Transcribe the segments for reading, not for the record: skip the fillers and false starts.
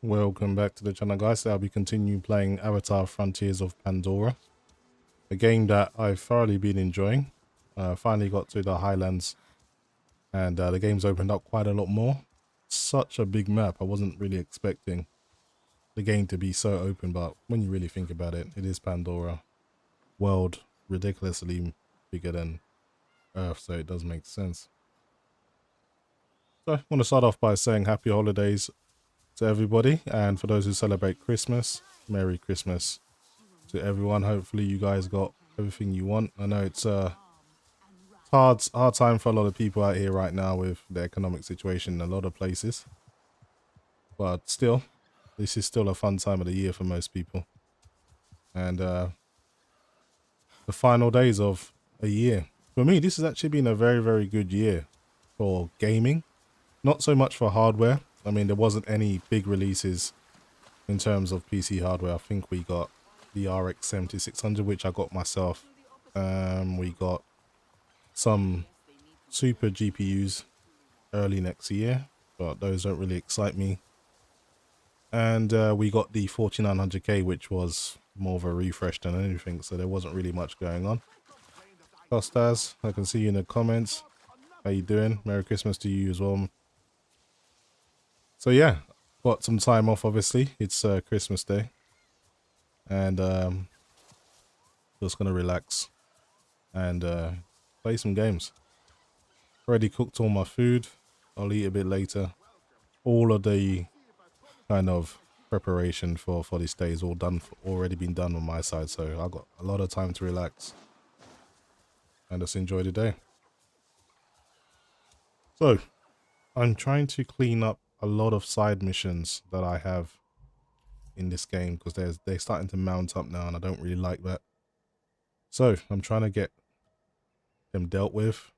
Welcome back to the channel, guys. I'll be continuing playing Avatar Frontiers of Pandora, a game that I've thoroughly been enjoying. Finally got to the Highlands, and the game's opened up quite a lot more. Such a big map. I wasn't really expecting the game to be so open, but when you really think about it, it is Pandora. World ridiculously bigger than Earth, so it does make sense. So I want to start off by saying happy holidays to everybody, and for those who celebrate Christmas, Merry Christmas to everyone. Hopefully you guys got everything you want. I know it's a hard time for a lot of people out here right now with the economic situation in a lot of places, but still, this is still a fun time of the year for most people, and the final days of a year. For me, this has actually been a very good year for gaming, not so much for hardware. I mean, there wasn't any big releases in terms of PC hardware. I think we got the RX 7600, which I got myself. We got some super GPUs early next year, but those don't really excite me. And we got the 4900K, which was more of a refresh than anything, so there wasn't really much going on. Costas, I can see you in the comments. How you doing? Merry Christmas to you as well. So yeah, got some time off, obviously. It's Christmas Day. And just gonna relax and play some games. Already cooked all my food. I'll eat a bit later. All of the kind of preparation for this day is all done, already been done on my side. So I got a lot of time to relax and just enjoy the day. So I'm trying to clean up a lot of side missions that I have in this game, because they're starting to mount up now, and I don't really like that. So I'm trying to get them dealt with.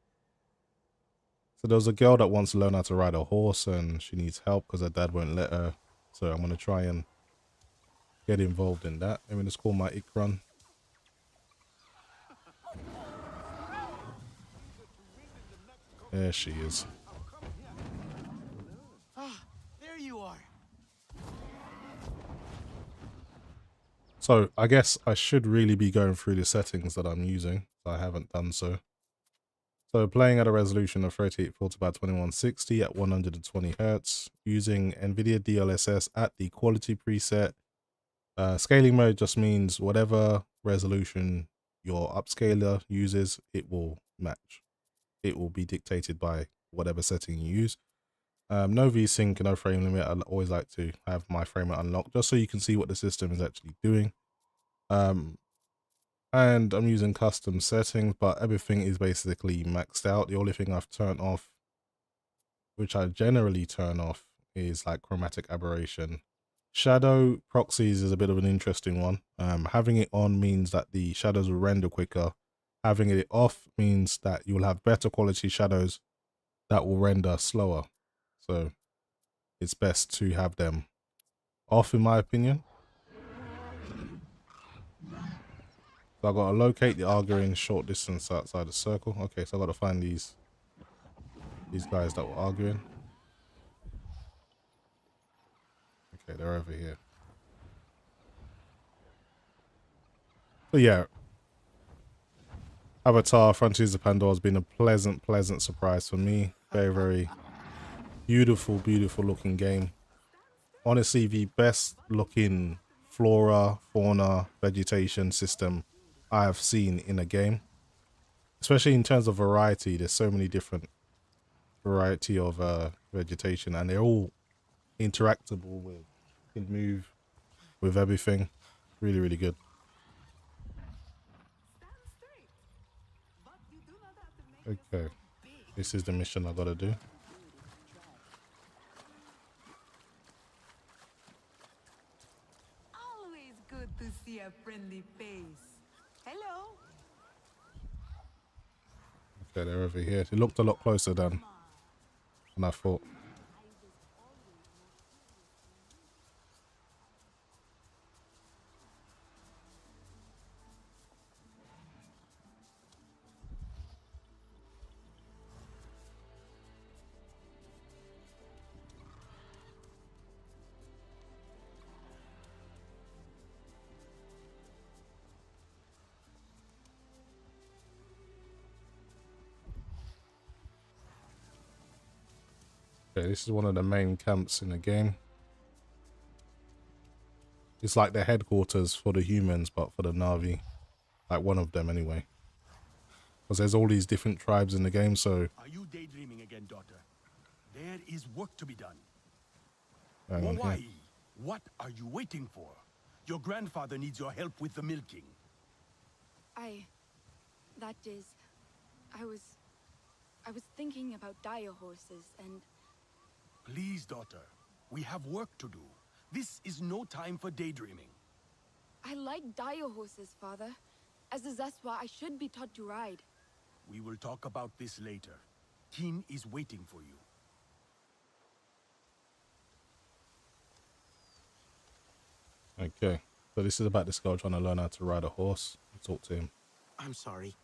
So there's a girl that wants to learn how to ride a horse, and she needs help because her dad won't let her. So I'm going to try and get involved in that. I'm going to call my Ikran. There she is. So I guess I should really be going through the settings that I'm using. I haven't done so. So playing at a resolution of 3840 by 2160 at 120 Hz, using NVIDIA DLSS at the quality preset. Scaling mode just means whatever resolution your upscaler uses, it will match. It will be dictated by whatever setting you use. No VSync, no frame limit. I always like to have my frame rate unlocked just so you can see what the system is actually doing. And I'm using custom settings, but everything is basically maxed out. The only thing I've turned off, which I generally turn off, is like chromatic aberration. Shadow proxies is a bit of an interesting one. Having it on means that the shadows will render quicker. Having it off means that you'll have better quality shadows that will render slower. So it's best to have them off, in my opinion. So I gotta locate the arguing short distance outside the circle. Okay, so I gotta find these guys that were arguing. Okay, they're over here. So yeah, Avatar Frontiers of Pandora has been a pleasant surprise for me. Very beautiful looking game. Honestly, the best looking flora, fauna, vegetation system I have seen in a game. Especially in terms of variety, there's so many different variety of vegetation, and they're all interactable with, can move with everything. Really good. Okay, this is the mission I gotta do. Always good to see a friendly face. Hello. Okay, they're over here. It looked a lot closer than I thought. Okay, this is one of the main camps in the game. It's like the headquarters for the humans, but for the Na'vi. Like one of them anyway. Because there's all these different tribes in the game, so... Are you daydreaming again, daughter? There is work to be done. Hang on Hawaii, here. what are you waiting for? Your grandfather needs your help with the milking. I was thinking about dire horses and... Please, daughter. We have work to do. This is no time for daydreaming. I like dire horses, father. As is that's why I should be taught to ride. We will talk about this later. Kin is waiting for you. Okay. So this is about this girl trying to learn how to ride a horse. Talk to him. I'm sorry,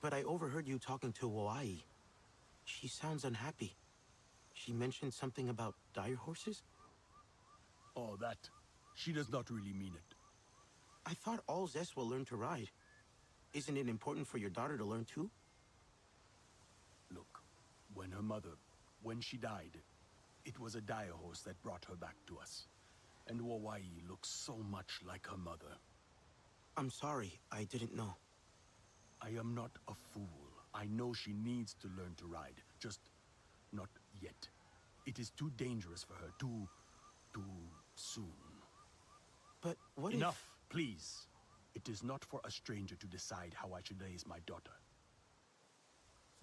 but I overheard you talking to Hawaii. She sounds unhappy. She mentioned something about dire horses? Oh, that. She does not really mean it. I thought all Zest will learn to ride. Isn't it important for your daughter to learn too? Look, when she died, it was a dire horse that brought her back to us. And Hawaii looks so much like her mother. I'm sorry, I didn't know. I am not a fool. I know she needs to learn to ride, just not yet. It is too dangerous for her, too soon. But what Enough, please. It is not for a stranger to decide how I should raise my daughter.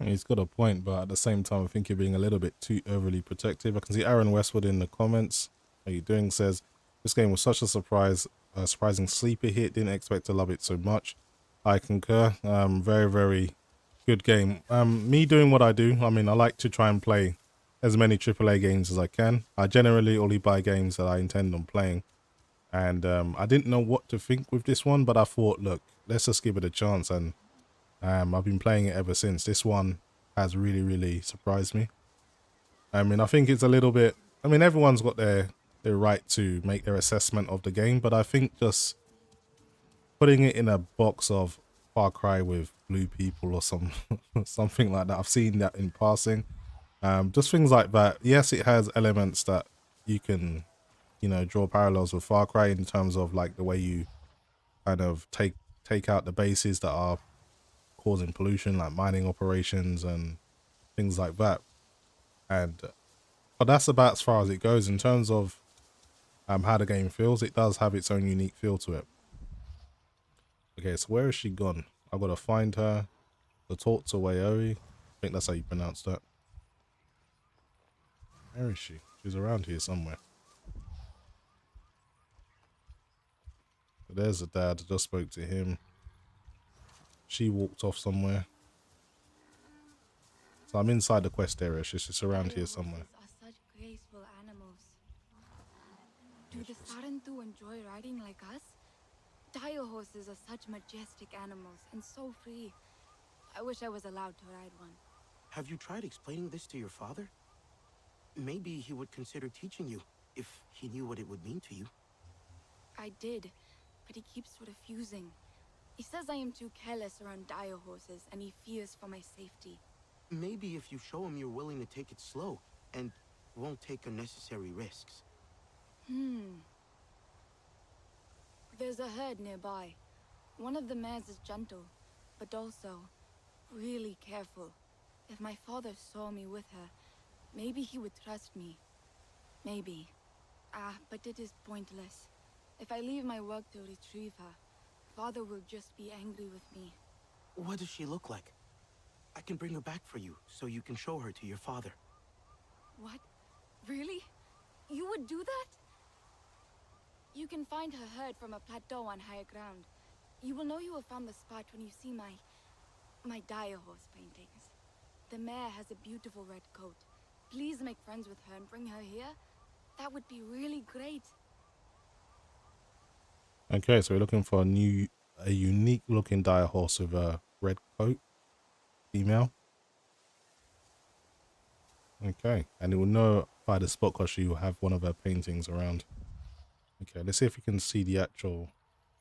He's got a point, but at the same time, I think you're being a little bit too overly protective. I can see Aaron Westwood in the comments. How you doing? Says, this game was such a surprising sleeper hit. Didn't expect to love it so much. I concur. Very, very good game. Me doing what I do, I mean, I like to try and play as many AAA games as I can. I generally only buy games that I intend on playing. And I didn't know what to think with this one, but I thought, look, let's just give it a chance. And I've been playing it ever since. This one has really, really surprised me. I mean, I think it's a little bit... I mean, everyone's got their right to make their assessment of the game, but I think just putting it in a box of Far Cry with blue people or something like that, I've seen that in passing. Just things like that. Yes, it has elements that you can, you know, draw parallels with Far Cry in terms of like the way you kind of take out the bases that are causing pollution, like mining operations and things like that. But that's about as far as it goes in terms of how the game feels. It does have its own unique feel to it. Okay, so where is she gone? I've got to find her. The talk to Waoi. I think that's how you pronounce that. Where is she? She's around here somewhere. So there's the dad. I just spoke to him. She walked off somewhere. So I'm inside the quest area. She's just around here somewhere. Are such graceful animals. Do the Sarantu enjoy riding like us? Dire horses are such majestic animals and so free. I wish I was allowed to ride one. Have you tried explaining this to your father? Maybe he would consider teaching you, if he knew what it would mean to you. I did, but he keeps refusing. He says I am too careless around dire horses and he fears for my safety. Maybe if you show him you're willing to take it slow and won't take unnecessary risks. There's a herd nearby. One of the mares is gentle, but also really careful. If my father saw me with her, maybe he would trust me. Maybe. But it is pointless. If I leave my work to retrieve her, father will just be angry with me. What does she look like? I can bring her back for you, so you can show her to your father. What? Really? You would do that? You can find her herd from a plateau on higher ground. You will know you have found the spot when you see my dire horse paintings. The mare has a beautiful red coat. Please make friends with her and bring her here. That would be really great. Okay, so we're looking for a unique looking dire horse with a red coat. Female. Okay, and it will know by the spot because she will have one of her paintings around. Okay, let's see if we can see the actual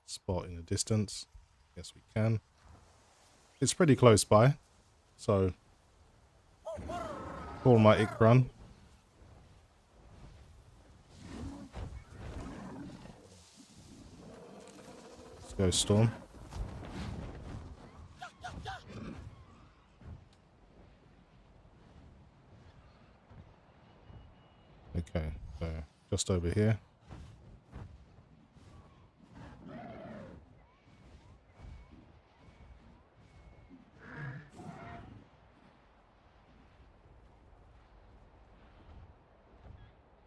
spot in the distance. Yes, we can. It's pretty close by, so call my Ikran. Go Storm. Okay, so just over here.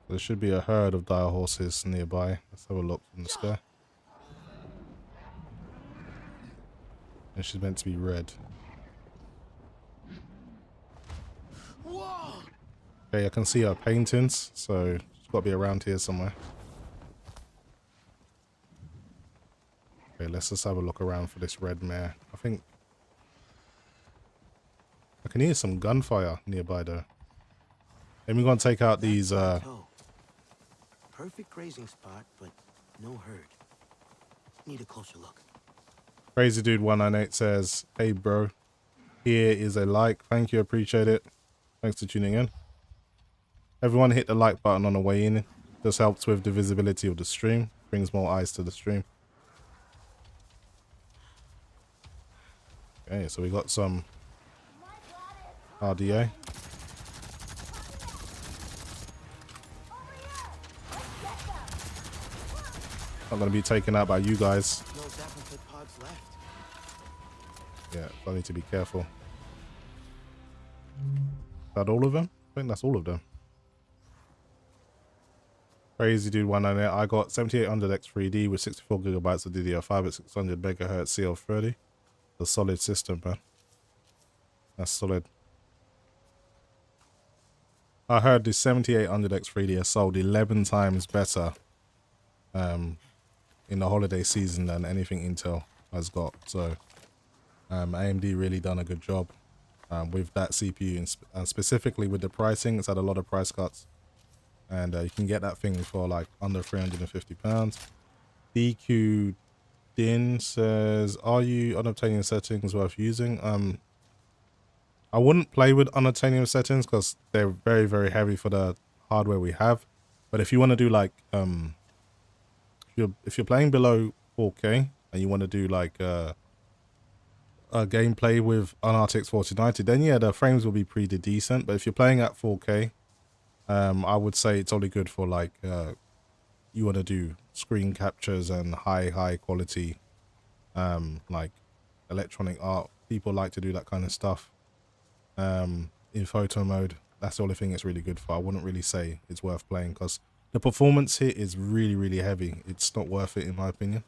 There should be a herd of dire horses nearby. Let's have a look from the sky. And she's meant to be red. Okay, I can see her paintings, so she's got to be around here somewhere. Okay, let's just have a look around for this red mare. I think I can hear some gunfire nearby though. Then we're gonna take out these Perfect grazing spot, but no herd. Need a closer look. Crazy Dude 198 says, "Hey bro, here is a like. Thank you, appreciate it. Thanks for tuning in. Everyone hit the like button on the way in. This helps with the visibility of the stream, brings more eyes to the stream." Okay, so we got some RDA. Not going to be taken out by you guys. No Davenport pods left. Yeah, I need to be careful. Is that all of them? I think that's all of them. Crazy Dude 198. I got 7800X3D with 64 gigabytes of DDR5 at 600 megahertz CL30. A solid system, man. That's solid. I heard the 7800X3D has sold 11 times better in the holiday season than anything Intel has got. So AMD really done a good job with that CPU, and specifically with the pricing. It's had a lot of price cuts, and you can get that thing for like under £350. DQ Din says, "Are you unobtainium settings worth using?" I wouldn't play with unobtainium settings because they're very, very heavy for the hardware we have. But if you want to do like if you're playing below 4K and you want to do like a gameplay with an RTX 4090, then yeah, the frames will be pretty decent. But if you're playing at 4K, I would say it's only good for like you want to do screen captures and high quality like electronic art. People like to do that kind of stuff in photo mode. That's the only thing it's really good for. I wouldn't really say it's worth playing because the performance here is really, really heavy. It's not worth it in my opinion.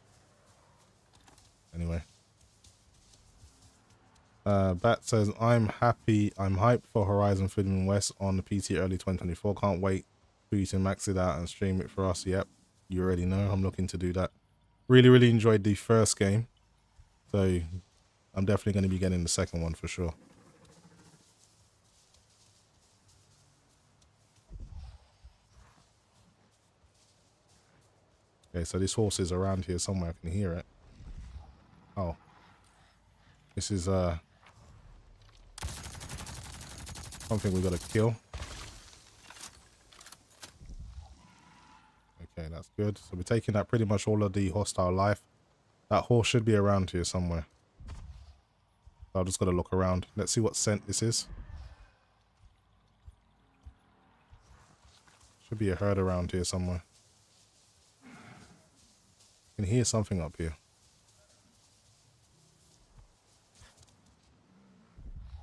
Anyway. Bat says, I'm hyped for Horizon Forbidden West on the PC early 2024. Can't wait for you to max it out and stream it for us. Yep, you already know I'm looking to do that. Really, really enjoyed the first game. So I'm definitely going to be getting the second one for sure. Okay, so this horse is around here somewhere. I can hear it. Oh. This is something we got to kill. Okay, that's good. So we're taking out pretty much all of the hostile life. That horse should be around here somewhere. So I've just got to look around. Let's see what scent this is. Should be a herd around here somewhere. I can hear something up here.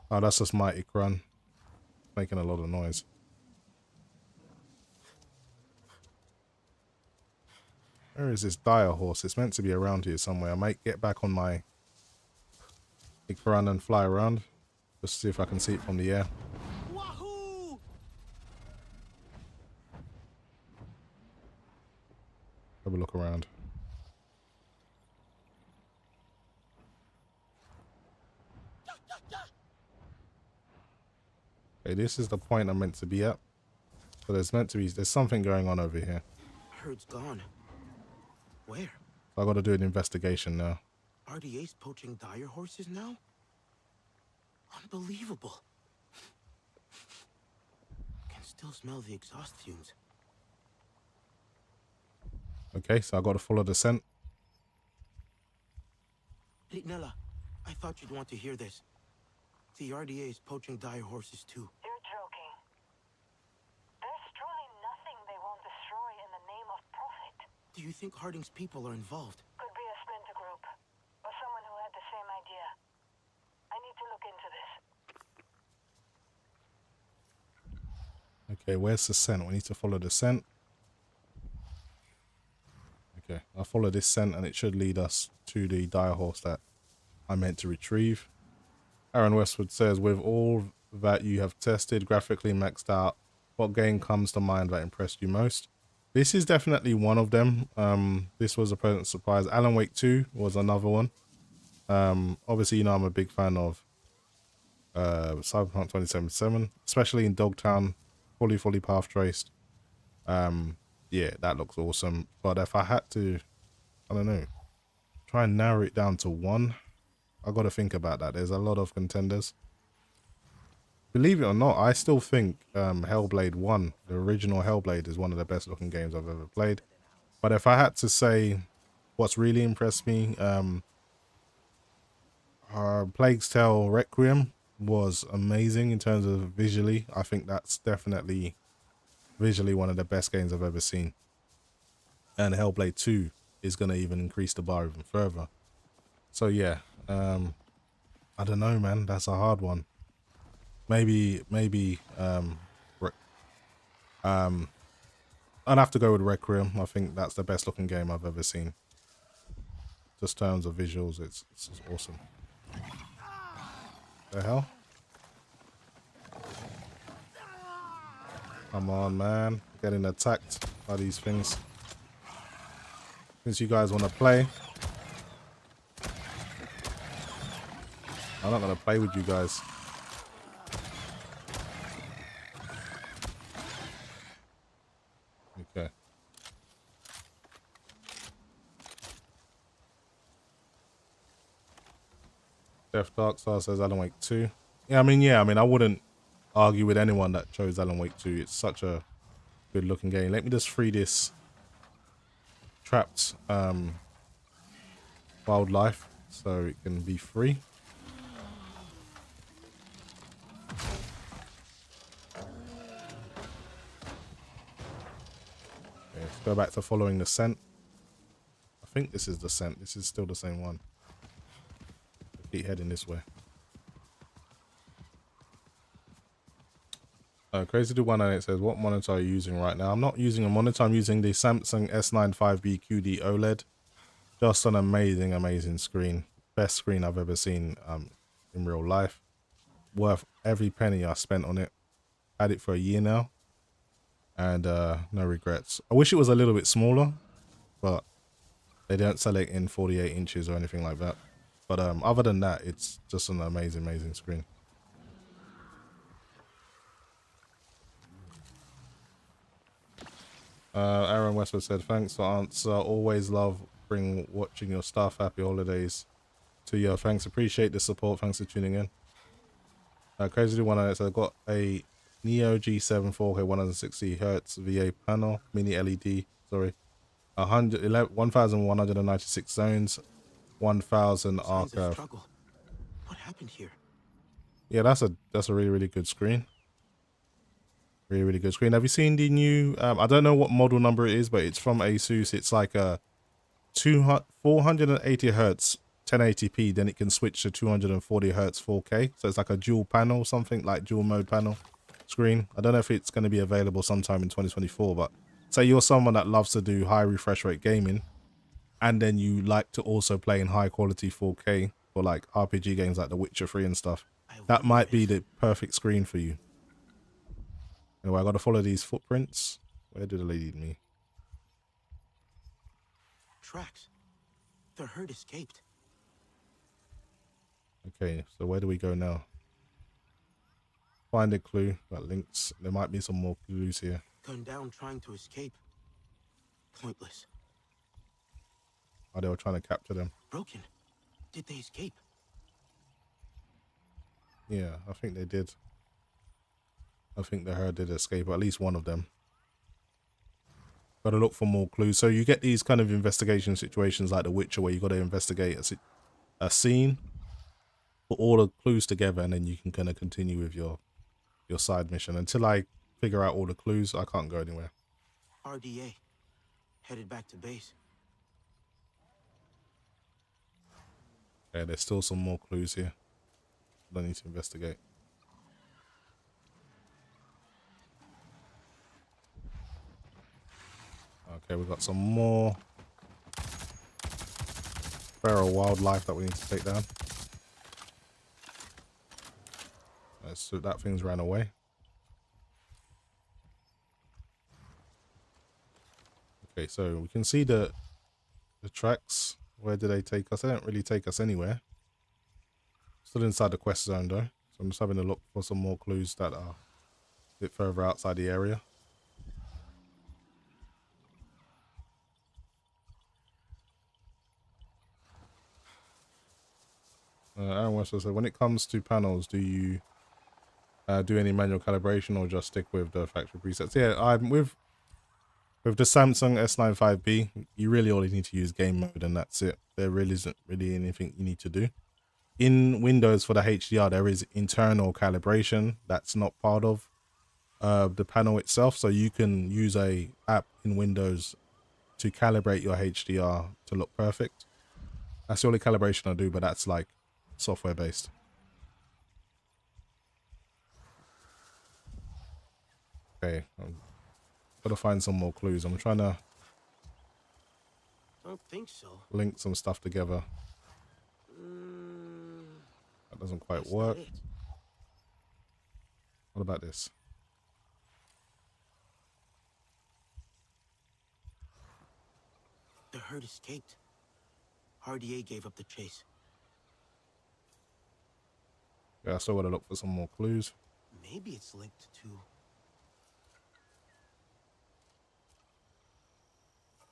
Oh, that's just my Ikran. Making a lot of noise. Where is this dire horse? It's meant to be around here somewhere. I might get back on my Ikran and fly around. Just see if I can see it from the air. Wahoo! Have a look around. Okay, this is the point I'm meant to be at. So there's something going on over here. Herd's gone. Where? So I got to do an investigation now. RDA's poaching dire horses now? Unbelievable. Can still smell the exhaust fumes. Okay, so I got to follow the scent. Nella, I thought you'd want to hear this. The RDA is poaching dire horses too. You're joking. There's truly nothing they won't destroy in the name of profit. Do you think Harding's people are involved? Could be a splinter group, or someone who had the same idea. I need to look into this. Okay, where's the scent? We need to follow the scent. Okay, I'll follow this scent and it should lead us to the dire horse that I meant to retrieve. Aaron Westwood says, with all that you have tested, graphically maxed out, what game comes to mind that impressed you most? This is definitely one of them. This was a pleasant surprise. Alan Wake 2 was another one. Obviously, you know, I'm a big fan of Cyberpunk 2077, especially in Dogtown, fully path traced. Yeah, that looks awesome. But if I had to, I don't know, try and narrow it down to one, I got to think about that. There's a lot of contenders. Believe it or not, I still think Hellblade 1, the original Hellblade, is one of the best looking games I've ever played. But if I had to say what's really impressed me, Plague's Tale Requiem was amazing in terms of visually. I think that's definitely visually one of the best games I've ever seen. And Hellblade 2 is going to even increase the bar even further. So yeah, I don't know, man. That's a hard one. Maybe I'd have to go with Requiem. I think that's the best looking game I've ever seen. Just terms of visuals, it's awesome. The hell? Come on, man. Getting attacked by these things. Since you guys want to play, I'm not going to play with you guys. Okay. Jeff Darkstar says Alan Wake 2. Yeah, I mean, I wouldn't argue with anyone that chose Alan Wake 2. It's such a good looking game. Let me just free this trapped wildlife so it can be free. Okay, let's go back to following the scent. I think this is the scent. This is still the same one. Keep heading this way. Crazy to 198 says, what monitor are you using right now? I'm not using a monitor. I'm using the Samsung S95B QD OLED. Just an amazing screen. Best screen I've ever seen in real life. Worth every penny I spent on it. Had it for a year now. And no regrets. I wish it was a little bit smaller, but they don't sell it in 48 inches or anything like that. But other than that, it's just an amazing screen. Aaron Westwood said, thanks for answer. Always love watching your stuff. Happy holidays to you. Thanks. Appreciate the support. Thanks for tuning in. Crazy one. I got a Neo G7 4K 160 Hz VA panel, mini LED. Sorry, 1,196 zones, 1,000 archive. What happened here? Yeah, that's a really good screen. Really good screen. Have you seen the new? I don't know what model number it is, but it's from ASUS. It's like a 480 Hz 1080p. Then it can switch to 240 Hz 4K. So it's like a dual panel, something like dual mode panel screen. I don't know if it's going to be available sometime in 2024. But say you're someone that loves to do high refresh rate gaming, and then you like to also play in high quality 4K for like RPG games like The Witcher 3 and stuff. That might be the perfect screen for you. Anyway, I got to follow these footprints. Where did they lead me? Tracks. The herd escaped. Okay, so where do we go now? Find a clue. Got links. There might be some more clues here. Gunned down trying to escape. Pointless. Oh, they were trying to capture them. Broken. Did they escape? Yeah, I think they did. I think the herd did escape, or at least one of them. Got to look for more clues. So you get these kind of investigation situations like The Witcher, where you got to investigate a scene, put all the clues together, and then you can kind of continue with your side mission. Until I figure out all the clues, I can't go anywhere. RDA. Headed back to base. Okay, there's still some more clues here. I need to investigate. Okay, we've got some more feral wildlife that we need to take down. So that thing's ran away. Okay, so we can see the tracks. Where did they take us? They don't really take us anywhere. Still inside the quest zone though. So I'm just having a look for some more clues that are a bit further outside the area. Aaron Wester said, when it comes to panels, do you do any manual calibration or just stick with the factory presets? Yeah, I'm with the Samsung S95B, you really only need to use game mode and that's it. There really isn't really anything you need to do. In Windows for the HDR, there is internal calibration that's not part of the panel itself. So you can use a app in Windows to calibrate your HDR to look perfect. That's the only calibration I do, but that's like software based. Okay, I've got to find some more clues. I'm trying to Don't think so. link some stuff together. That doesn't quite work. What about this? The herd escaped. RDA gave up the chase. Yeah, I still got to look for some more clues. Maybe it's linked to...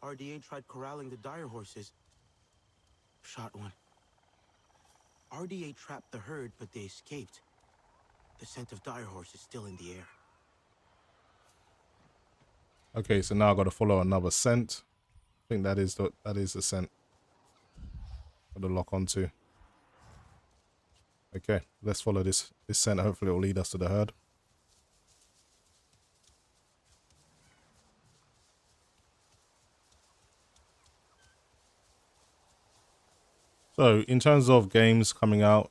RDA tried corralling the dire horses. Shot one. RDA trapped the herd, but they escaped. The scent of dire horse is still in the air. Okay, so now I've got to follow another scent. I think that is the scent. Got to lock onto. Okay, let's follow this scent. Hopefully it will lead us to the herd. So, in terms of games coming out,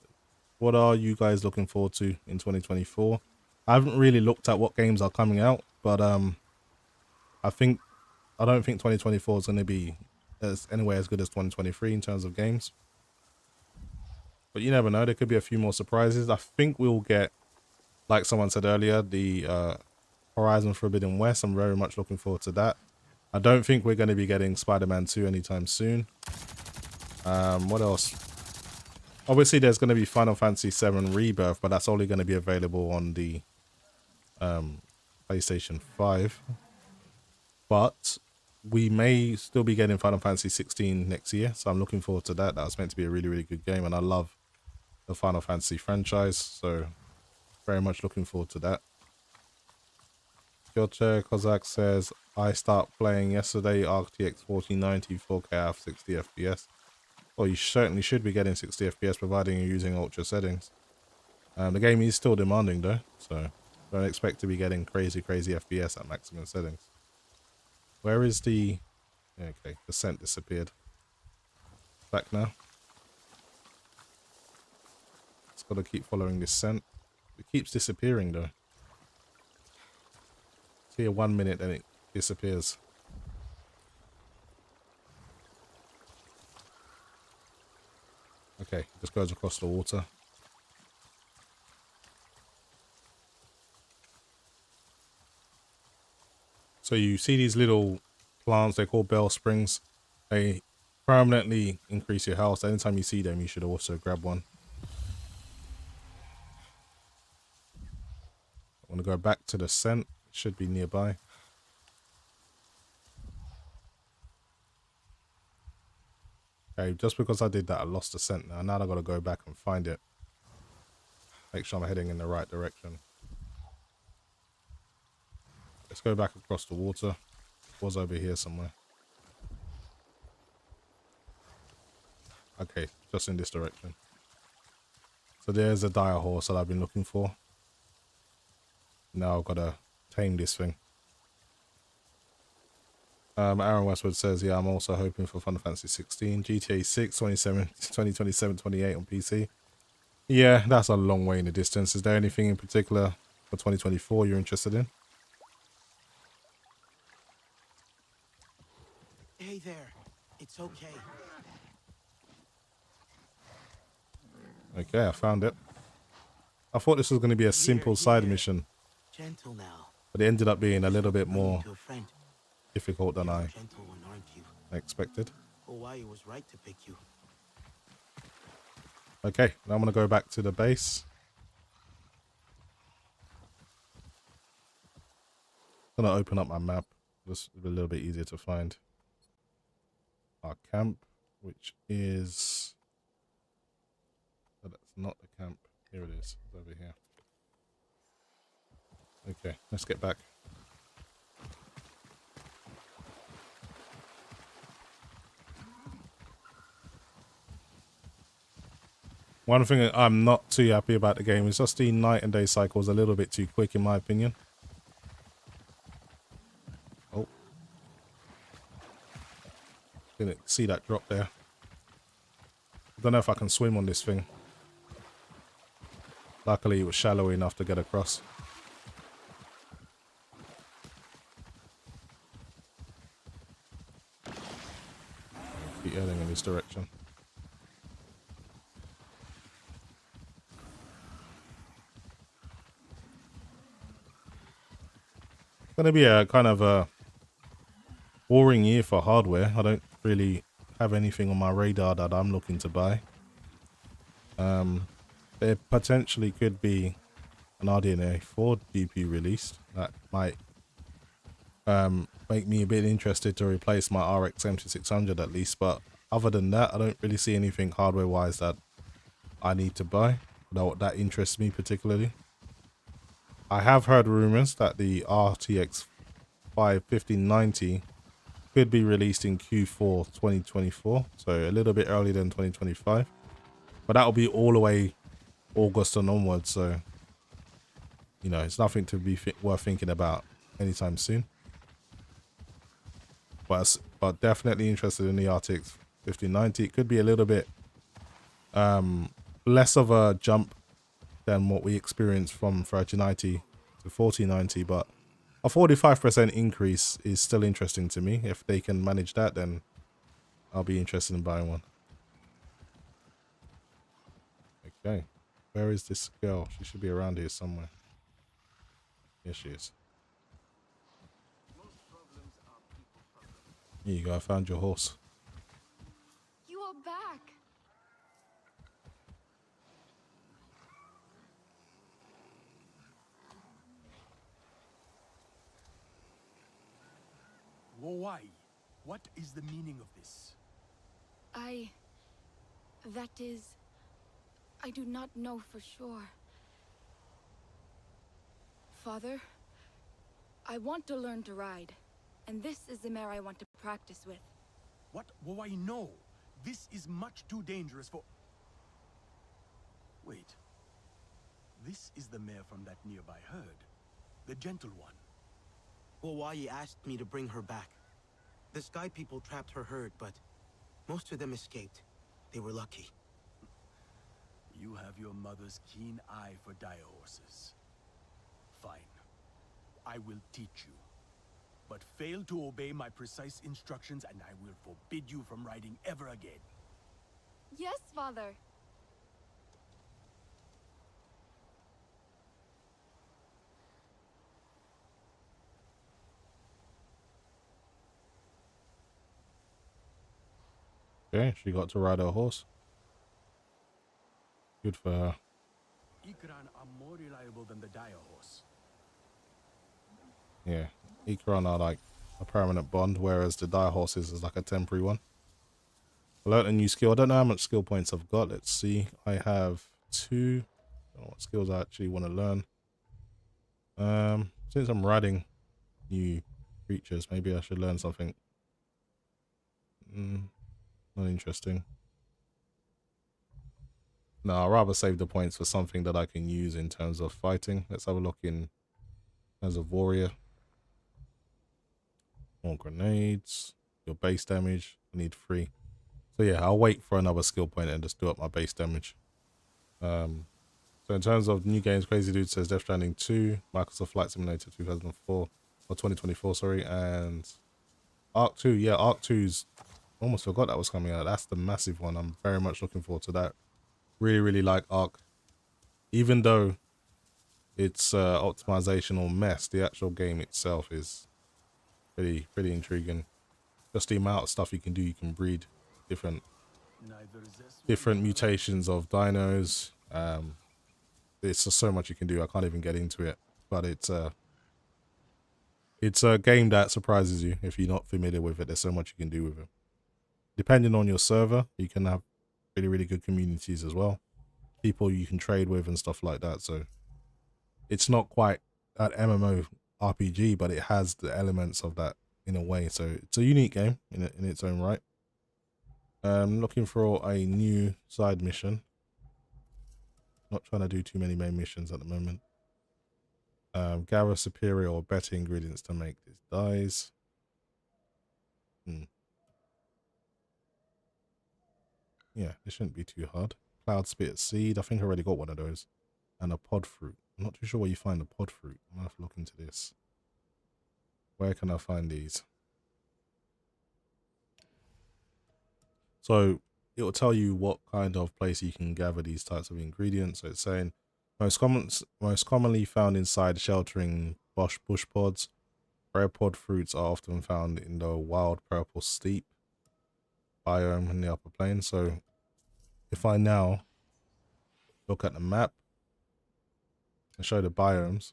what are you guys looking forward to in 2024? I haven't really looked at what games are coming out, but I don't think 2024 is going to be anywhere as good as 2023 in terms of games. But you never know, there could be a few more surprises. I think we'll get, like someone said earlier, the Horizon Forbidden West. I'm very much looking forward to that. I don't think we're going to be getting Spider-Man 2 anytime soon. What else? Obviously, there's going to be Final Fantasy VII Rebirth, but that's only going to be available on the PlayStation 5. But we may still be getting Final Fantasy 16 next year, so I'm looking forward to that. That was meant to be a really, really good game, and I love the Final Fantasy franchise, so very much looking forward to that. Piotr Kozak says, I start playing yesterday, RTX 4090 4K at 60 FPS. Well, you certainly should be getting 60 FPS providing you're using ultra settings. The game is still demanding though, so don't expect to be getting crazy FPS at maximum settings. Where is the... Okay, the scent disappeared. Back now. Just gotta keep following this scent. It keeps disappearing though. It's here 1 minute and it disappears. Okay, it just goes across the water. So you see these little plants, they're called bell springs. They permanently increase your health. Anytime you see them, you should also grab one. I want to go back to the scent. It should be nearby. Okay, just because I did that, I lost the scent now. Now I've got to go back and find it. Make sure I'm heading in the right direction. Let's go back across the water. It was over here somewhere. Okay, just in this direction. So there's a dire horse that I've been looking for. Now I've got to tame this thing. Aaron Westwood says, yeah, I'm also hoping for Final Fantasy 16, GTA 6, 2027, 28 on PC. Yeah, that's a long way in the distance. Is there anything in particular for 2024 you're interested in? Hey there. It's okay. Okay, I found it. I thought this was going to be a simple side mission, Gentle now. but it ended up being a little bit Bring you more to a friend. difficult than You're a I gentle one, aren't you? expected. Hawaii was right to pick you. Okay, now I'm going to go back to the base. I'm going to open up my map. Just a little bit easier to find. Our camp, which is... Oh, that's not the camp. Here it is. It's over here. Okay, let's get back. One thing that I'm not too happy about the game is just the night and day cycle is a little bit too quick in my opinion. Oh. Didn't see that drop there. I don't know if I can swim on this thing. Luckily it was shallow enough to get across. Keep heading in this direction. Going to be a kind of a boring year for hardware. I don't really have anything on my radar that I'm looking to buy. There potentially could be an RDNA 4 GPU released that might make me a bit interested to replace my RX 7600 at least, but other than that I don't really see anything hardware wise that I need to buy that interests me particularly. I have heard rumors that the RTX 1590 could be released in Q4 2024, so a little bit earlier than 2025, but that'll be all the way August and onwards, so you know it's nothing to be worth thinking about anytime soon. But definitely interested in the RTX 1590. It could be a little bit less of a jump than what we experienced from 3090 to 4090, but a 45% increase is still interesting to me. If they can manage that, then I'll be interested in buying one. Okay, where is this girl? She should be around here somewhere. Here she is. Here you go, I found your horse. You are back. Why? What is the meaning of this? I do not know for sure. Father, I want to learn to ride, and this is the mare I want to practice with. What? Why, no. This is much too dangerous for... Wait. This is the mare from that nearby herd. The gentle one. Hawaii asked me to bring her back. The Sky People trapped her herd, but most of them escaped. They were lucky. You have your mother's keen eye for dire horses. Fine. I will teach you. But fail to obey my precise instructions and I will forbid you from riding ever again. Yes, Father. Okay, she got to ride her horse. Good for her. Ikran are more reliable than the dire horse. Yeah, Ikran are like a permanent bond, whereas the dire horses is like a temporary one. I learned a new skill. I don't know how much skill points I've got. Let's see. I have 2. I don't know what skills I actually want to learn. Since I'm riding new creatures, maybe I should learn something. Not interesting. No, I'd rather save the points for something that I can use in terms of fighting. Let's have a look in terms of warrior. More grenades. Your base damage. I need 3. So yeah, I'll wait for another skill point and just do up my base damage. So in terms of new games, Crazy Dude says Death Stranding 2, Microsoft Flight Simulator 2004 or 2024, sorry, and Arc 2. Yeah, Arc 2's almost forgot that was coming out. That's the massive one. I'm very much looking forward to that. Really, really like Arc. Even though it's optimizational mess, the actual game itself is pretty intriguing. Just the amount of stuff you can do. You can breed different mutations of dinos. It's just so much you can do. I can't even get into it, but it's a game that surprises you if you're not familiar with it. There's so much you can do with it. Depending on your server, you can have really good communities as well. People you can trade with and stuff like that. So it's not quite an MMO RPG, but it has the elements of that in a way. So it's a unique game in its own right. Looking for a new side mission. Not trying to do too many main missions at the moment. Gather superior or better ingredients to make these dyes. Yeah, it shouldn't be too hard. Cloud spit seed. I think I already got one of those. And a pod fruit. I'm not too sure where you find the pod fruit. I'm going to have to look into this. Where can I find these? So it will tell you what kind of place you can gather these types of ingredients. So it's saying most commonly found inside sheltering bush pods. Rare pod fruits are often found in the wild purple steppe biome in the upper plains. So if I now look at the map and show the biomes,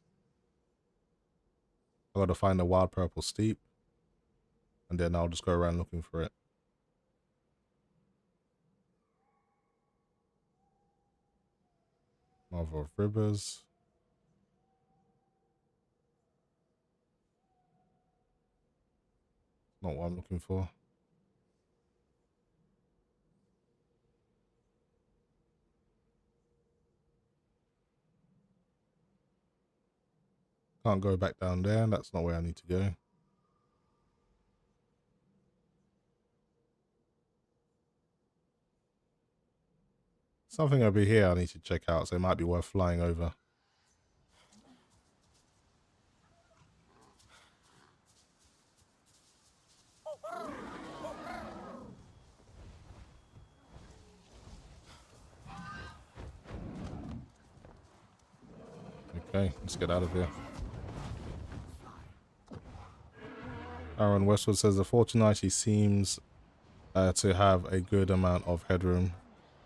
I got to find the wild purple steppe, and then I'll just go around looking for it. Mother of rivers. Not what I'm looking for. Can't go back down there. That's not where I need to go. Something over here I need to check out, so it might be worth flying over. Okay, let's get out of here. Aaron Westwood says the 4090 seems to have a good amount of headroom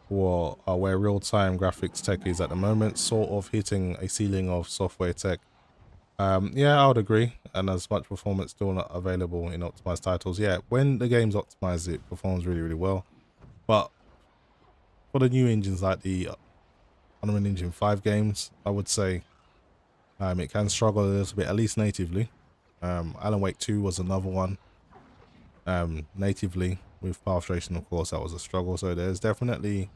for where real-time graphics tech is at the moment, sort of hitting a ceiling of software tech. Yeah, I would agree. And as much performance still not available in optimized titles. Yeah, when the game's optimized, it performs really well. But for the new engines like the Unreal Engine 5 games, I would say it can struggle a little bit, at least natively. Alan Wake 2 was another one. Natively, with Path Tracing, of course, that was a struggle. So there's definitely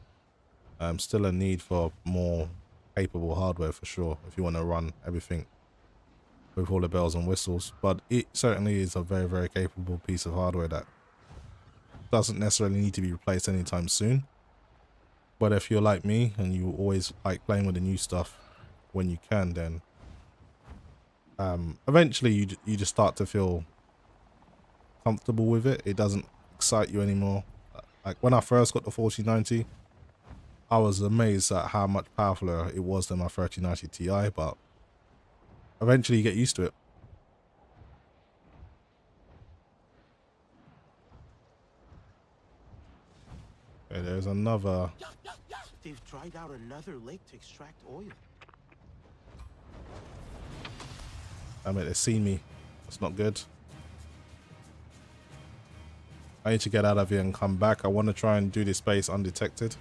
still a need for more capable hardware for sure, if you want to run everything with all the bells and whistles. But it certainly is a very capable piece of hardware that doesn't necessarily need to be replaced anytime soon. But if you're like me and you always like playing with the new stuff when you can, then eventually you just start to feel comfortable with it. It doesn't excite you anymore. Like when I first got the 4090, I was amazed at how much powerfuler it was than my 3090 Ti, but eventually you get used to it. Okay, there's another. They've dried out another lake to extract oil. I mean, they see me. That's not good. I need to get out of here and come back. I want to try and do this base undetected.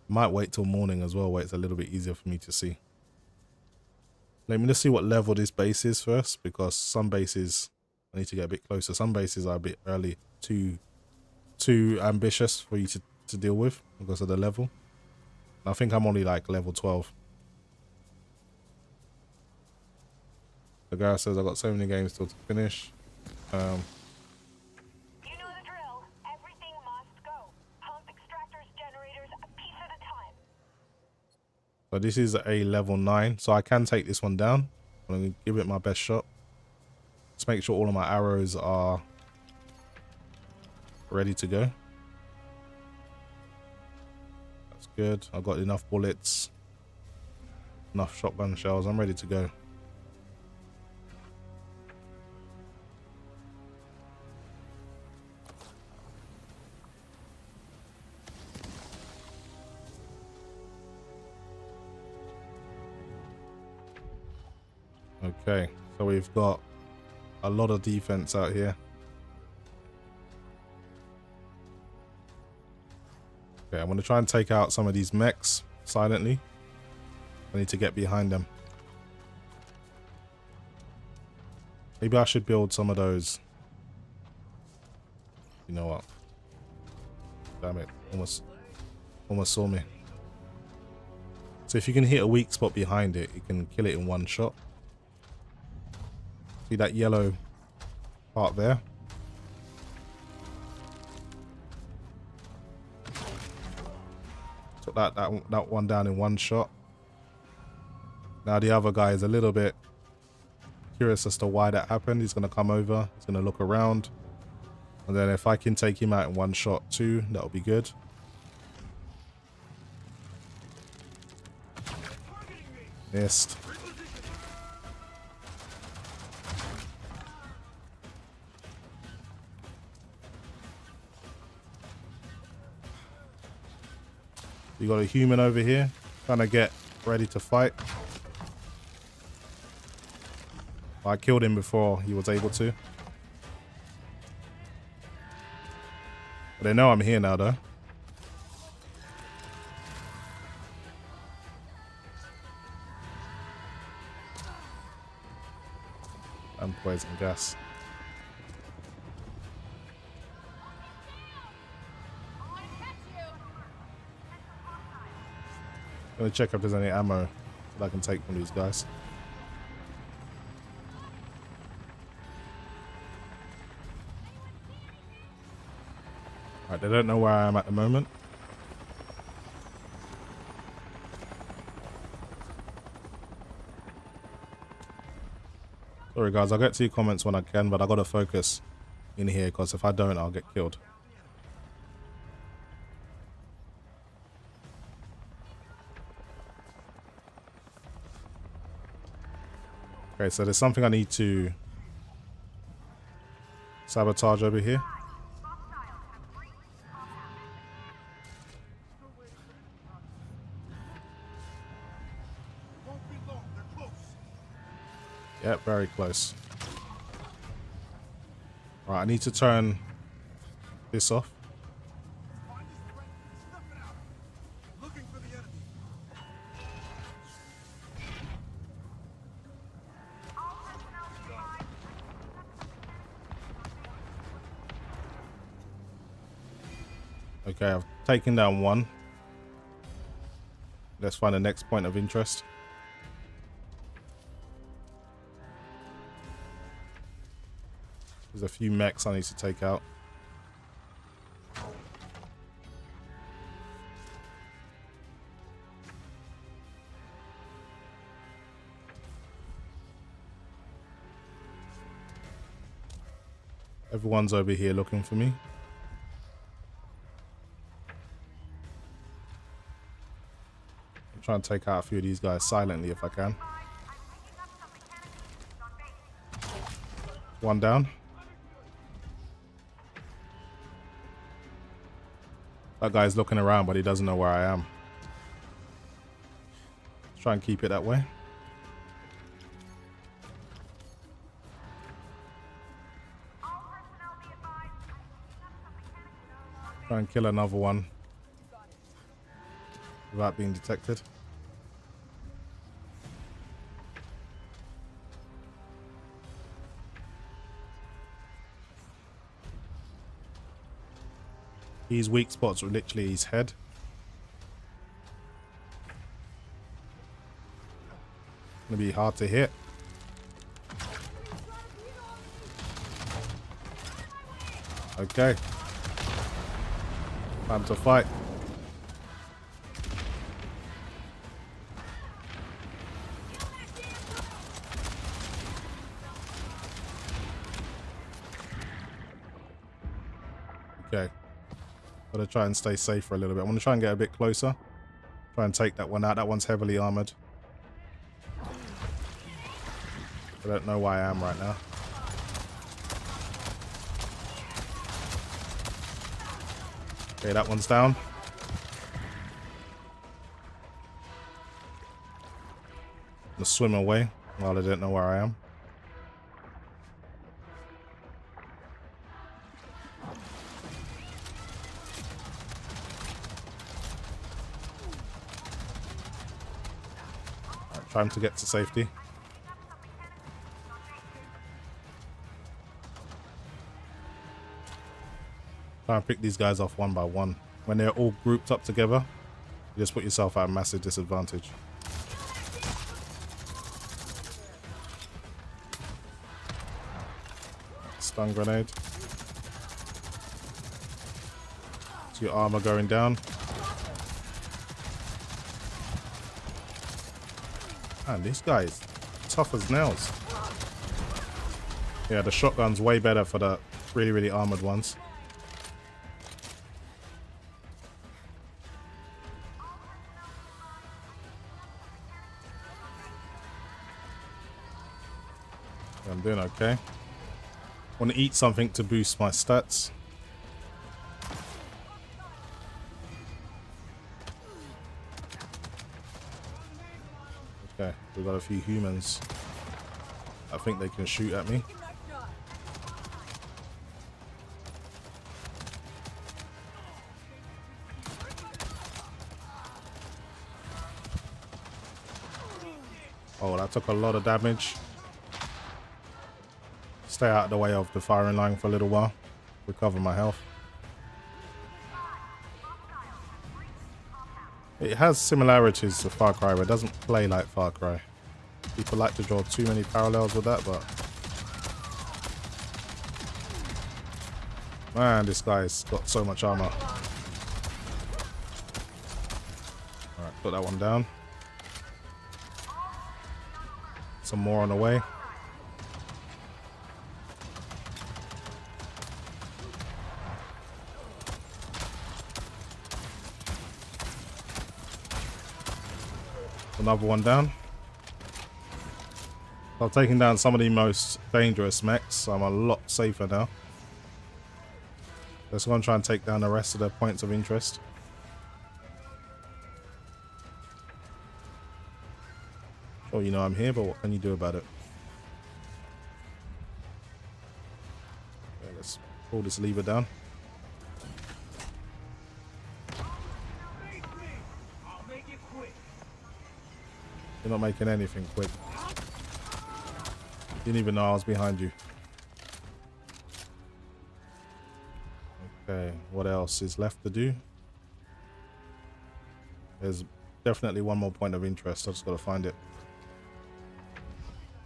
Might wait till morning as well, where it's a little bit easier for me to see. Let me just see what level this base is first, because some bases I need to get a bit closer. Some bases are a bit early, too too ambitious for you to deal with because of the level. I think I'm only like level 12. The guy says I got so many games still to finish. You know the drill. Everything must go. Pump extractors, generators, a piece at a time. So this is a level 9, so I can take this one down. I'm going to give it my best shot. Just make sure all of my arrows are ready to go. That's good. I've got enough bullets, enough shotgun shells. I'm ready to go. Okay, so we've got a lot of defense out here. Okay, I'm going to try and take out some of these mechs silently. I need to get behind them. Maybe I should build some of those. You know what? Damn it. Almost saw me. So if you can hit a weak spot behind it, you can kill it in one shot. See that yellow part there? Took that one down in one shot. Now the other guy is a little bit curious as to why that happened. He's going to come over. He's going to look around. And then if I can take him out in one shot too, that'll be good. Missed. You got a human over here trying to get ready to fight. I killed him before he was able to. But they know I'm here now though. And poison gas. I'm gonna check if there's any ammo that I can take from these guys. Alright, they don't know where I am at the moment. Sorry guys, I'll get to your comments when I can, but I gotta focus in here because if I don't, I'll get killed. Okay, so there's something I need to sabotage over here. Yep, very close. Right, I need to turn this off. Okay, I've taken down one. Let's find the next point of interest. There's a few mechs I need to take out. Everyone's over here looking for me. I'm trying to take out a few of these guys silently if I can. One down. That guy's looking around, but he doesn't know where I am. Let's try and keep it that way. Try and kill another one without being detected. His weak spots were literally his head. Gonna be hard to hit. Okay. Time to fight. Okay. Gotta try and stay safe for a little bit. I'm gonna try and get a bit closer. Try and take that one out. That one's heavily armored. I don't know where I am right now. Okay, that one's down. I'm gonna swim away while I don't know where I am. Alright, time to get to safety. Try and pick these guys off one by one. When they're all grouped up together, you just put yourself at a massive disadvantage. Stun grenade. So your armor going down. Man, this guy is tough as nails. Yeah, the shotgun's way better for the really, really armored ones. I'm doing okay. Want to eat something to boost my stats. Okay, we've got a few humans. I think they can shoot at me. Oh, that took a lot of damage. Stay out of the way of the firing line for a little while. Recover my health. It has similarities to Far Cry, but it doesn't play like Far Cry. People like to draw too many parallels with that, but... Man, this guy's got so much armor. Alright, put that one down. Some more on the way. Another one down. I've taken down some of the most dangerous mechs, so I'm a lot safer now. Let's go and try and take down the rest of the points of interest. Sure, you know I'm here, but what can you do about it? Okay, let's pull this lever down. You're not making anything quick. Didn't even know I was behind you. Okay, what else is left to do? There's definitely one more point of interest. I just gotta find it.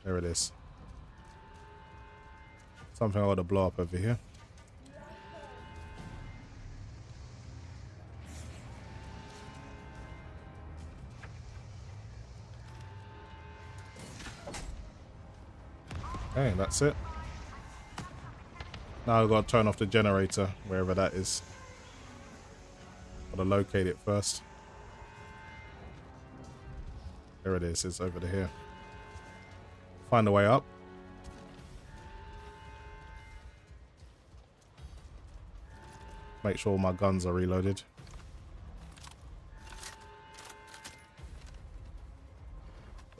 There it is. Something I gotta blow up over here. Okay, that's it. Now I've got to turn off the generator, wherever that is. Gotta locate it first. There it is, it's over here. Find a way up. Make sure all my guns are reloaded.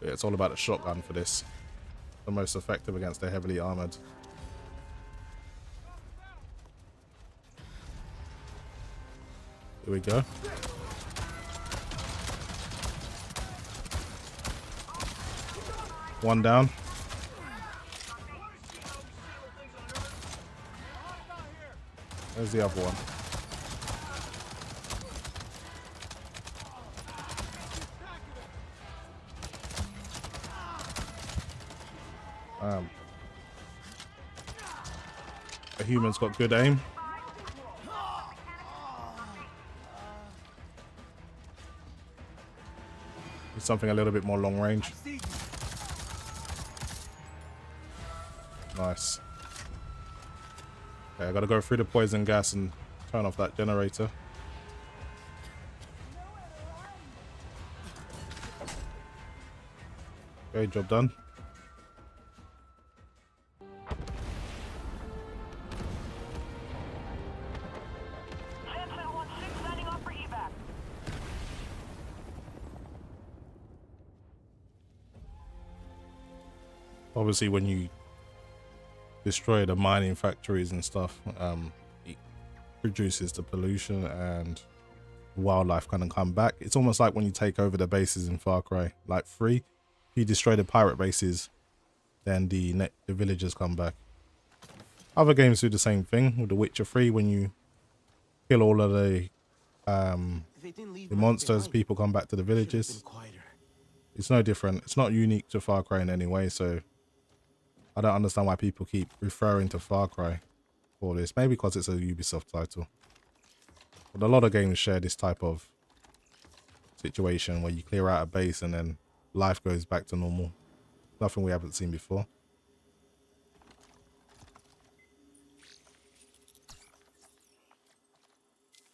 Yeah, it's all about the shotgun for this. The most effective against the heavily armored. Here we go. One down. There's the other one. The human's got good aim. Need something a little bit more long range. Nice. Okay, I gotta go through the poison gas and turn off that generator. Okay, job done. Samson 1-6 signing off for evac. Obviously, when you destroy the mining factories and stuff, it reduces the pollution and wildlife kind of come back. It's almost like when you take over the bases in Far Cry like 3. If you destroy the pirate bases, then the villagers come back. Other games do the same thing. With The Witcher 3, when you kill all of the monsters, people come back to the villages. It's no different. It's not unique to Far Cry in any way, so I don't understand why people keep referring to Far Cry for this. Maybe because it's a Ubisoft title. But a lot of games share this type of situation where you clear out a base and then life goes back to normal. Nothing we haven't seen before.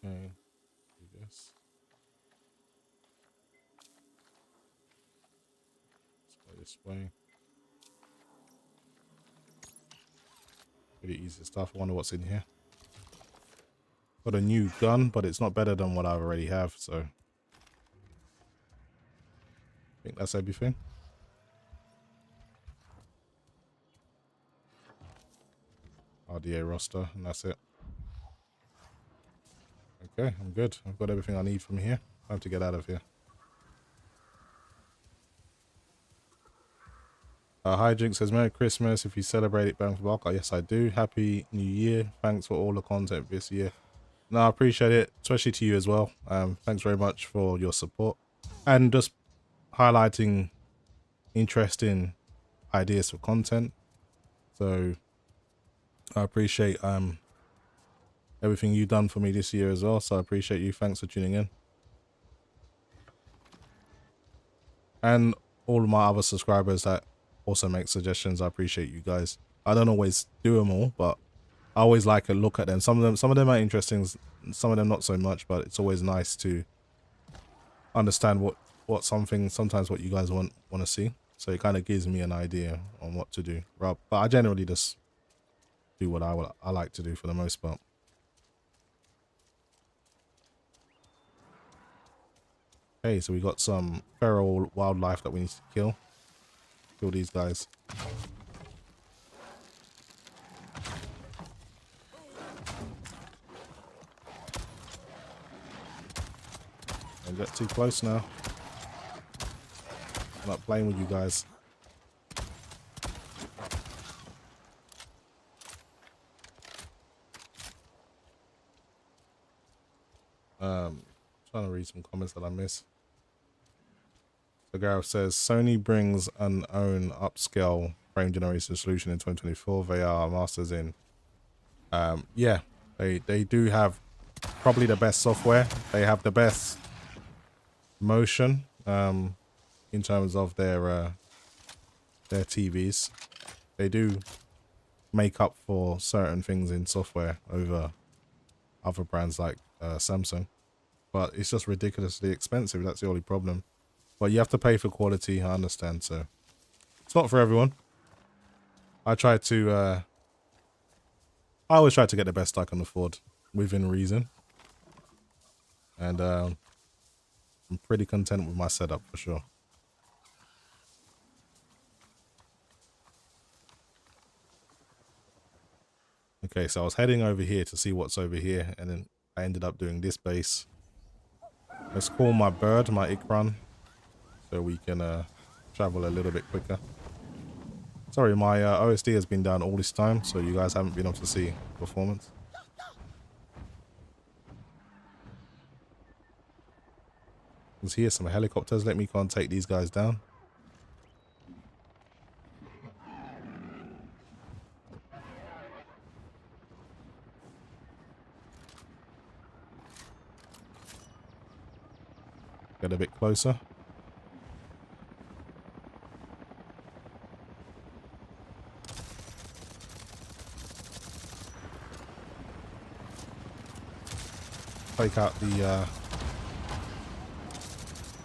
Okay, do this. Let's go this way. Pretty easy stuff. I wonder what's in here. Got a new gun, but it's not better than what I already have, so I think that's everything. RDA roster, and that's it. Okay, I'm good. I've got everything I need from here. Time to get out of here. Hijink says, Merry Christmas. If you celebrate it, Bank for yes, I do. Happy New Year. Thanks for all the content this year. No, I appreciate it, especially to you as well. Thanks very much for your support and just highlighting interesting ideas for content. So I appreciate everything you've done for me this year as well. So I appreciate you. Thanks for tuning in. And all of my other subscribers that also make suggestions. I appreciate you guys. I don't always do them all, but I always like a look at them. Some of them are interesting, some of them not so much, but it's always nice to understand sometimes what you guys want to see. So it kind of gives me an idea on what to do. But I generally just do what I like to do for the most part. Okay, so we got some feral wildlife that we need to kill. Kill these guys. Don't get too close now. I'm not playing with you guys. Trying to read some comments that I missed. So Gareth says Sony brings an own upscale frame generation solution in 2024. They are masters in. Yeah, they do have probably the best software. They have the best motion in terms of their TVs. They do make up for certain things in software over other brands like Samsung, but it's just ridiculously expensive. That's the only problem. But you have to pay for quality, I understand, so it's not for everyone. I always try to get the best I can afford within reason, and I'm pretty content with my setup for sure. Okay, so I was heading over here to see what's over here, and then I ended up doing this base. Let's call my bird, my Ikran, so we can travel a little bit quicker. Sorry, my OSD has been down all this time, so you guys haven't been able to see performance. There's here some helicopters. Let me go and take these guys down. Get a bit closer. Take out the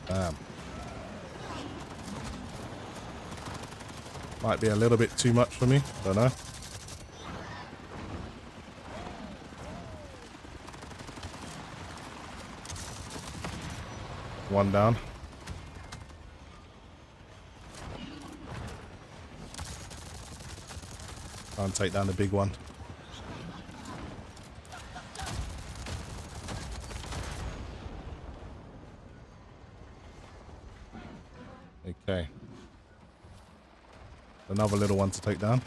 damn. Might be a little bit too much for me, don't know. One down. Try and take down the big one. Okay. Another little one to take down.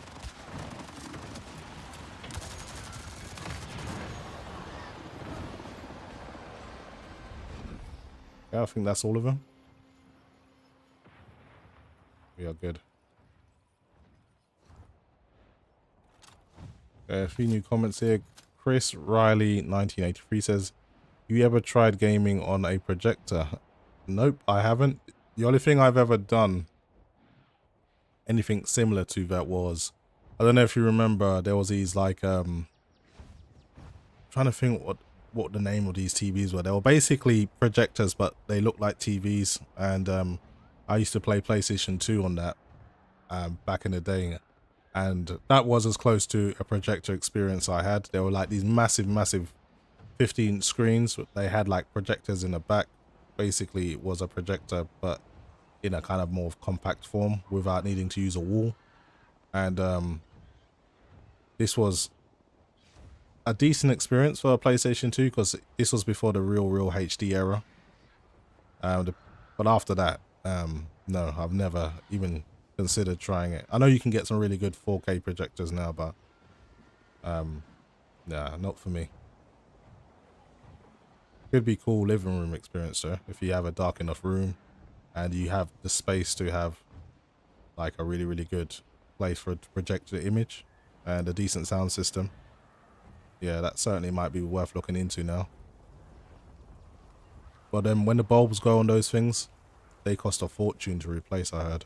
Yeah, I think that's all of them. We are good. A few new comments here. Chris Riley 1983 says, you ever tried gaming on a projector? Nope, I haven't. The only thing I've ever done anything similar to that was, I don't know if you remember, there was these like trying to think what the name of these TVs were. They were basically projectors, but they looked like TVs, and I used to play PlayStation 2 on that back in the day, and that was as close to a projector experience I had. They were like these massive 15 screens. They had like projectors in the back. Basically it was a projector, but in a kind of more compact form without needing to use a wall. And this was a decent experience for a PlayStation 2 because this was before the real HD era. But after that, no, I've never even considered trying it. I know you can get some really good 4K projectors now, but nah, not for me. Could be cool living room experience though, if you have a dark enough room and you have the space to have like a really good place for a projector image and a decent sound system. Yeah, that certainly might be worth looking into now. But then when the bulbs go on those things, they cost a fortune to replace, I heard.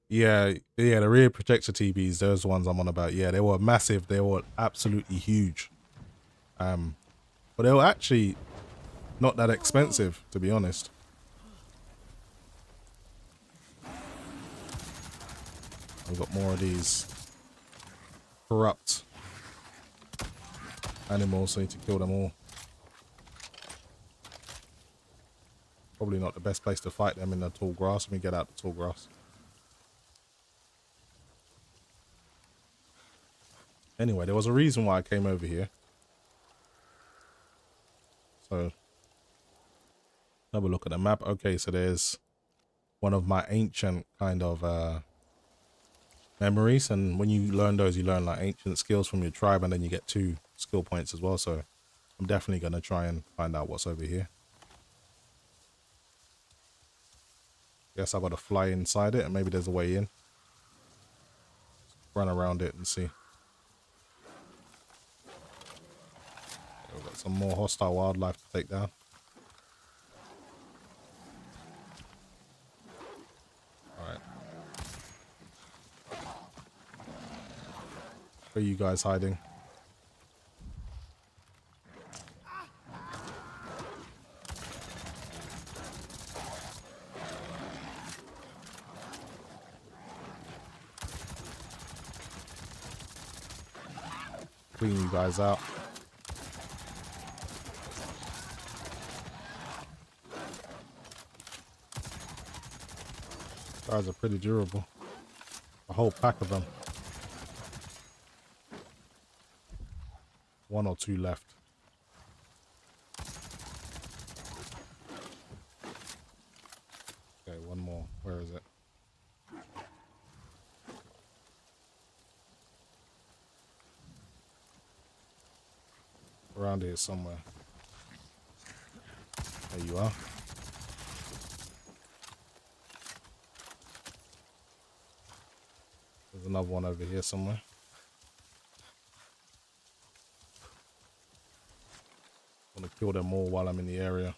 Yeah, the rear projector TVs, those ones I'm on about. Yeah, they were massive. They were absolutely huge. But they were actually not that expensive, to be honest. We've got more of these corrupt animals, so I need to kill them all. Probably not the best place to fight them in the tall grass. Let me get out the tall grass. Anyway, there was a reason why I came over here. So, have a look at the map. Okay, so there's one of my ancient kind of memories, and when you learn those, you learn like ancient skills from your tribe, and then you get 2 skill points as well. So I'm definitely going to try and find out what's over here. Guess I got to fly inside it, and maybe there's a way in. Run around it and see. We've got some more hostile wildlife to take down. Alright. Where are you guys hiding? Clean you guys out. Guys are pretty durable. A whole pack of them. 1 or 2 left. Okay, 1 more. Where is it? Around here somewhere. There you are. There's another one over here somewhere. want to kill them all while I'm in the area.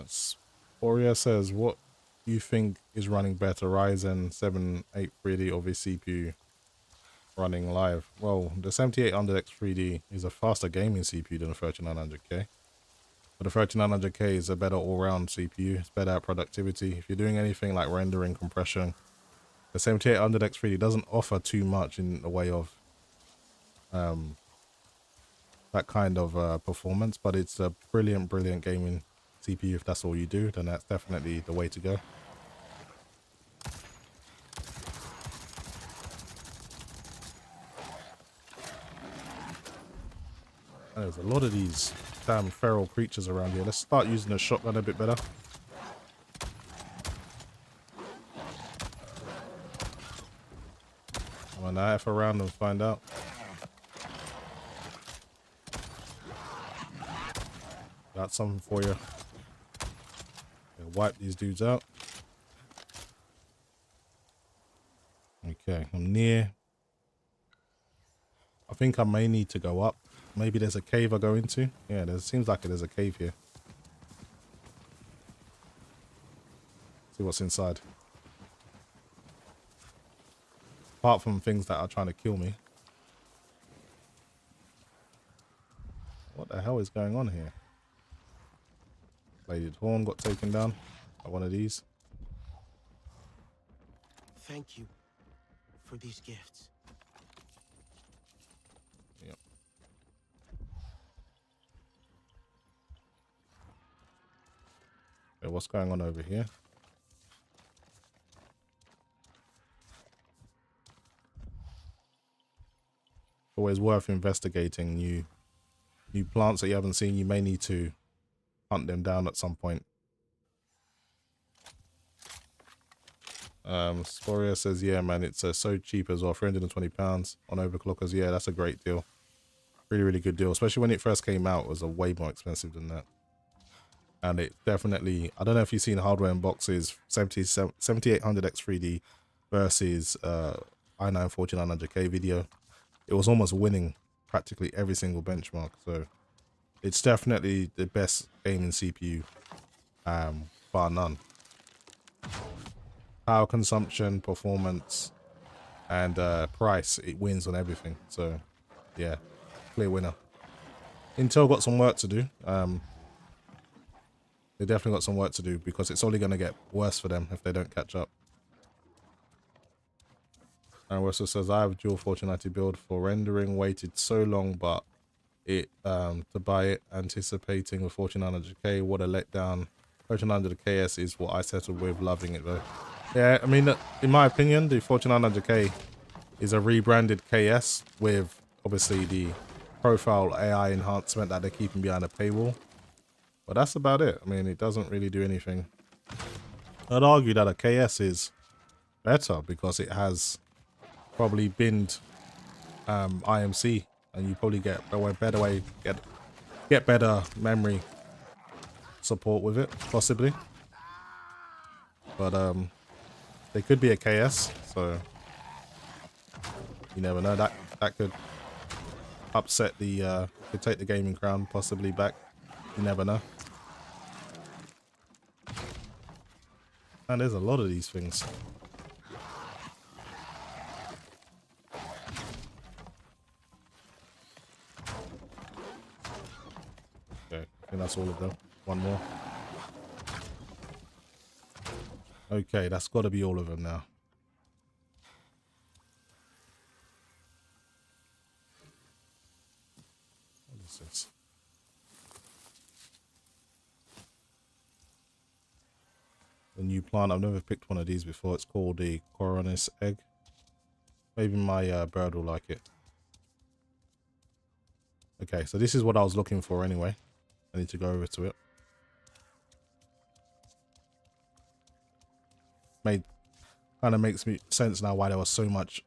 Sporia says, what do you think is running better, Ryzen 7 830 or this CPU running live? Well, the 7800X 3D is a faster gaming CPU than the 3900K. But the 3900K is a better all-round CPU. It's better at productivity. If you're doing anything like rendering, compression, the 7800X 3D doesn't offer too much in the way of that kind of performance, but it's a brilliant gaming CPU. If that's all you do, then that's definitely the way to go. There's a lot of these damn feral creatures around here. Let's start using the shotgun a bit better. I'm gonna F around and find out. Got something for you. Wipe these dudes out. Okay, I'm near. I think I may need to go up. Maybe there's a cave I go into. Yeah, there seems like there's a cave here. See what's inside. Apart from things that are trying to kill me. What the hell is going on here? Bladed horn got taken down by one of these. Thank you for these gifts. Yep. Okay, what's going on over here? Always worth investigating new plants that you haven't seen. You may need to hunt them down at some point. Sporia says, yeah, man, it's so cheap as well. £320 on overclockers. Yeah, that's a great deal. Really good deal. Especially when it first came out, it was way more expensive than that. And it definitely, I don't know if you've seen hardware unboxes, 7800X 3D versus i9 4900K video. It was almost winning practically every single benchmark. So it's definitely the best gaming CPU, bar none. Power consumption, performance, and price, it wins on everything. So yeah, clear winner. Intel got some work to do. They definitely got some work to do because it's only going to get worse for them if they don't catch up. And Russell says, I have dual 1490 build for rendering, waited so long, but it to buy it, anticipating the 1400K. What a letdown. 1400KS is what I settled with, loving it though. Yeah, I mean, in my opinion, the 1400K is a rebranded KS with obviously the profile AI enhancement that they're keeping behind a paywall. But that's about it. I mean, it doesn't really do anything. I'd argue that a KS is better because it has probably binned IMC, and you probably get better memory support with it, possibly. But they could be a KS, so you never know. That could upset the could take the gaming crown possibly back. You never know. And there's a lot of these things. Okay, I think that's all of them. One more. Okay, that's got to be all of them now. What is this? A new plant. I've never picked one of these before. It's called the Coronis egg. Maybe my bird will like it. Okay, so this is what I was looking for anyway. I need to go over to it. Kind of makes me sense now why there was so much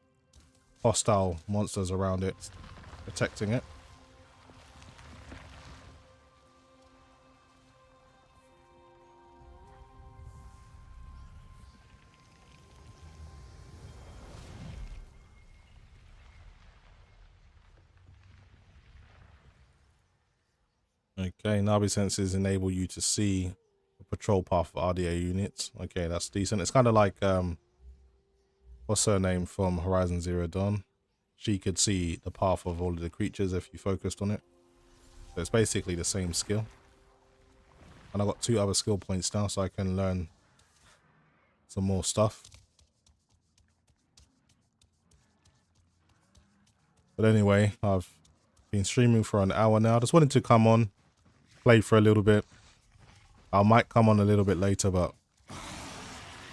hostile monsters around it, protecting it. Okay, Navi sensors enable you to see the patrol path of RDA units. Okay, that's decent. It's kind of like what's her name from Horizon Zero Dawn? She could see the path of all of the creatures if you focused on it. So it's basically the same skill. And I got 2 other skill points now, so I can learn some more stuff. But anyway, I've been streaming for an hour now. Just wanted to come on, play for a little bit. I might come on a little bit later, but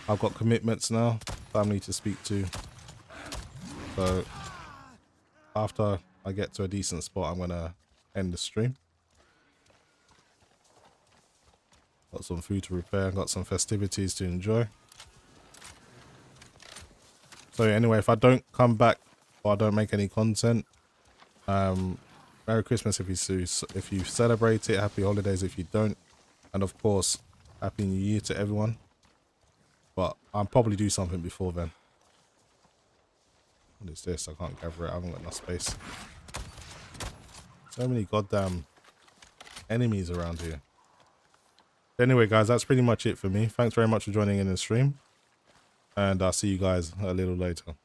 I've got commitments now, family to speak to. So after I get to a decent spot, I'm gonna end the stream. Got some food to prepare, got some festivities to enjoy. So anyway, if I don't come back or I don't make any content, Merry Christmas if you celebrate it, Happy Holidays if you don't, and of course, Happy New Year to everyone. But I'll probably do something before then. What is this? I can't gather it. I haven't got enough space. So many goddamn enemies around here. Anyway, guys, that's pretty much it for me. Thanks very much for joining in the stream. And I'll see you guys a little later.